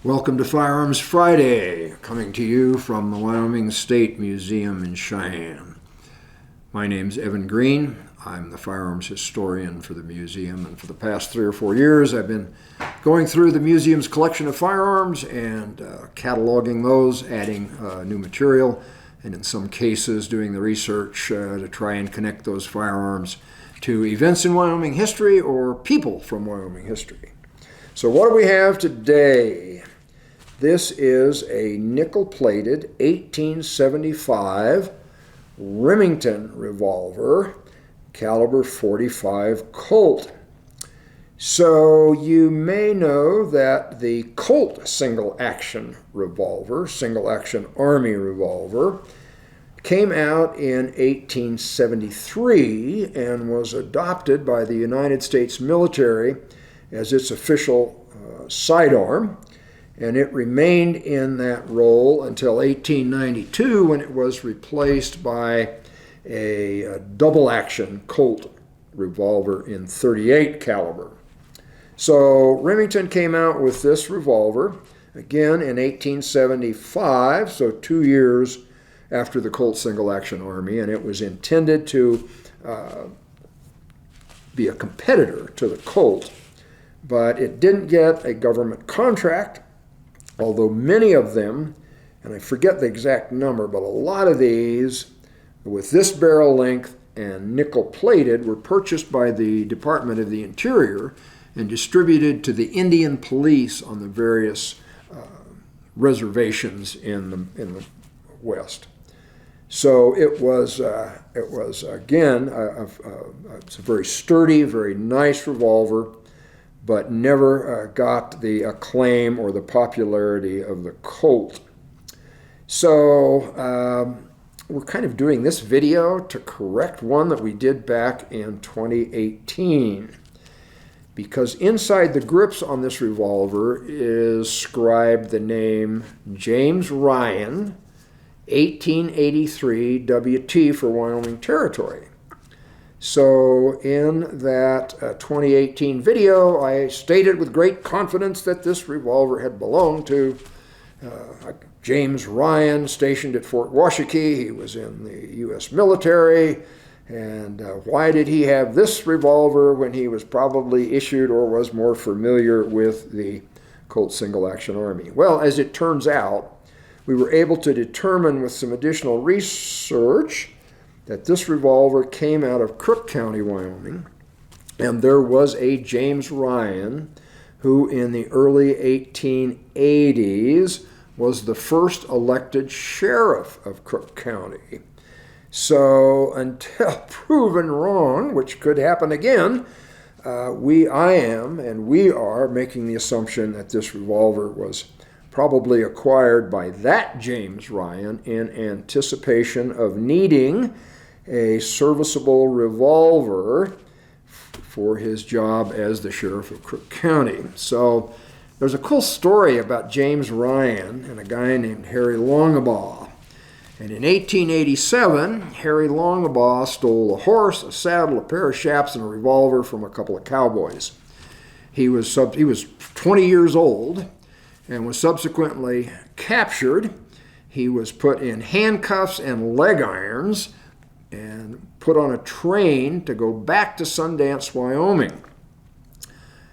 Welcome to Firearms Friday, coming to you from the Wyoming State Museum in Cheyenne. My name's Evan Green. I'm the firearms historian for the museum, and for the past 3 or 4 years I've been going through the museum's collection of firearms and cataloging those, adding new material, and in some cases doing the research to try and connect those firearms to events in Wyoming history or people from Wyoming history. So what do we have today? This is a nickel-plated 1875 Remington revolver, caliber .45 Colt. So you may know that the Colt single-action revolver, single-action Army revolver, came out in 1873 and was adopted by the United States military as its official sidearm. And it remained in that role until 1892 when it was replaced by a double-action Colt revolver in .38 caliber. So Remington came out with this revolver again in 1875, so 2 years after the Colt single-action Army, and it was intended to be a competitor to the Colt, but it didn't get a government contract. Although many of them, and I forget the exact number, but a lot of these with this barrel length and nickel-plated were purchased by the Department of the Interior and distributed to the Indian police on the various reservations in the West. So it was again, it's a very sturdy, very nice revolver, but never got the acclaim or the popularity of the Colt. So we're kind of doing this video to correct one that we did back in 2018, because inside the grips on this revolver is scribed the name James Ryan, 1883 WT for Wyoming Territory. So in that 2018 video, I stated with great confidence that this revolver had belonged to James Ryan, stationed at Fort Washakie. He was in the U.S. military. And why did he have this revolver when he was probably issued or was more familiar with the Colt single-action Army? Well, as it turns out, we were able to determine with some additional research that this revolver came out of Crook County, Wyoming, and there was a James Ryan who in the early 1880s was the first elected sheriff of Crook County. So until proven wrong, which could happen again, we are making the assumption that this revolver was probably acquired by that James Ryan in anticipation of needing a serviceable revolver for his job as the sheriff of Crook County. So there's a cool story about James Ryan and a guy named Harry Longabaugh. And in 1887, Harry Longabaugh stole a horse, a saddle, a pair of chaps, and a revolver from a couple of cowboys. He was 20 years old and was subsequently captured. He was put in handcuffs and leg irons and put on a train to go back to Sundance, Wyoming.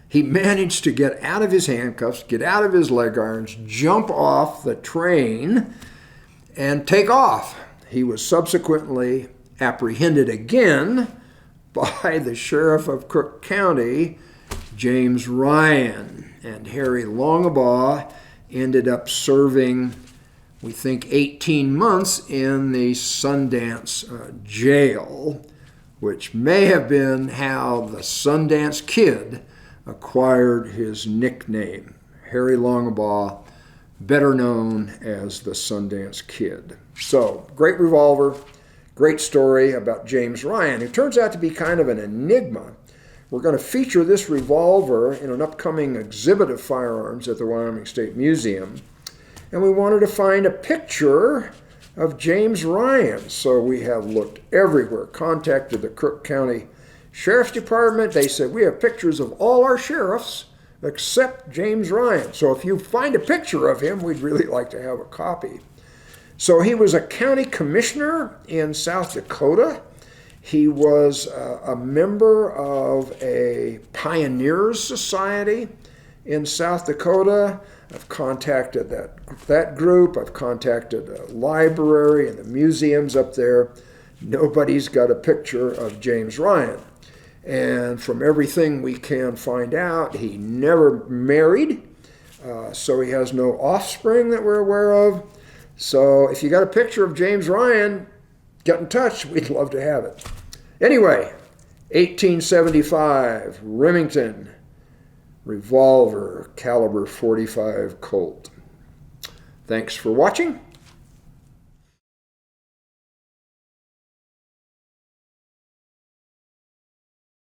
He managed to get out of his handcuffs, get out of his leg irons, jump off the train, and take off. He was subsequently apprehended again by the sheriff of Crook County, James Ryan, and Harry Longabaugh ended up serving, we think, 18 months in the Sundance jail, which may have been how the Sundance Kid acquired his nickname, Harry Longabaugh, better known as the Sundance Kid. So, great revolver, great story about James Ryan, who turns out to be kind of an enigma. We're going to feature this revolver in an upcoming exhibit of firearms at the Wyoming State Museum. And we wanted to find a picture of James Ryan. So we have looked everywhere, contacted the Crook County Sheriff's Department. They said, we have pictures of all our sheriffs, except James Ryan. So if you find a picture of him, we'd really like to have a copy. So he was a county commissioner in South Dakota. He was a member of a pioneers society in South Dakota. I've contacted that group. I've contacted a library and the museums up there. Nobody's got a picture of James Ryan. And from everything we can find out, he never married, so he has no offspring that we're aware of. So if you got a picture of James Ryan, get in touch. We'd love to have it. Anyway, 1875, Remington, Revolver, caliber .45 Colt. Thanks for watching.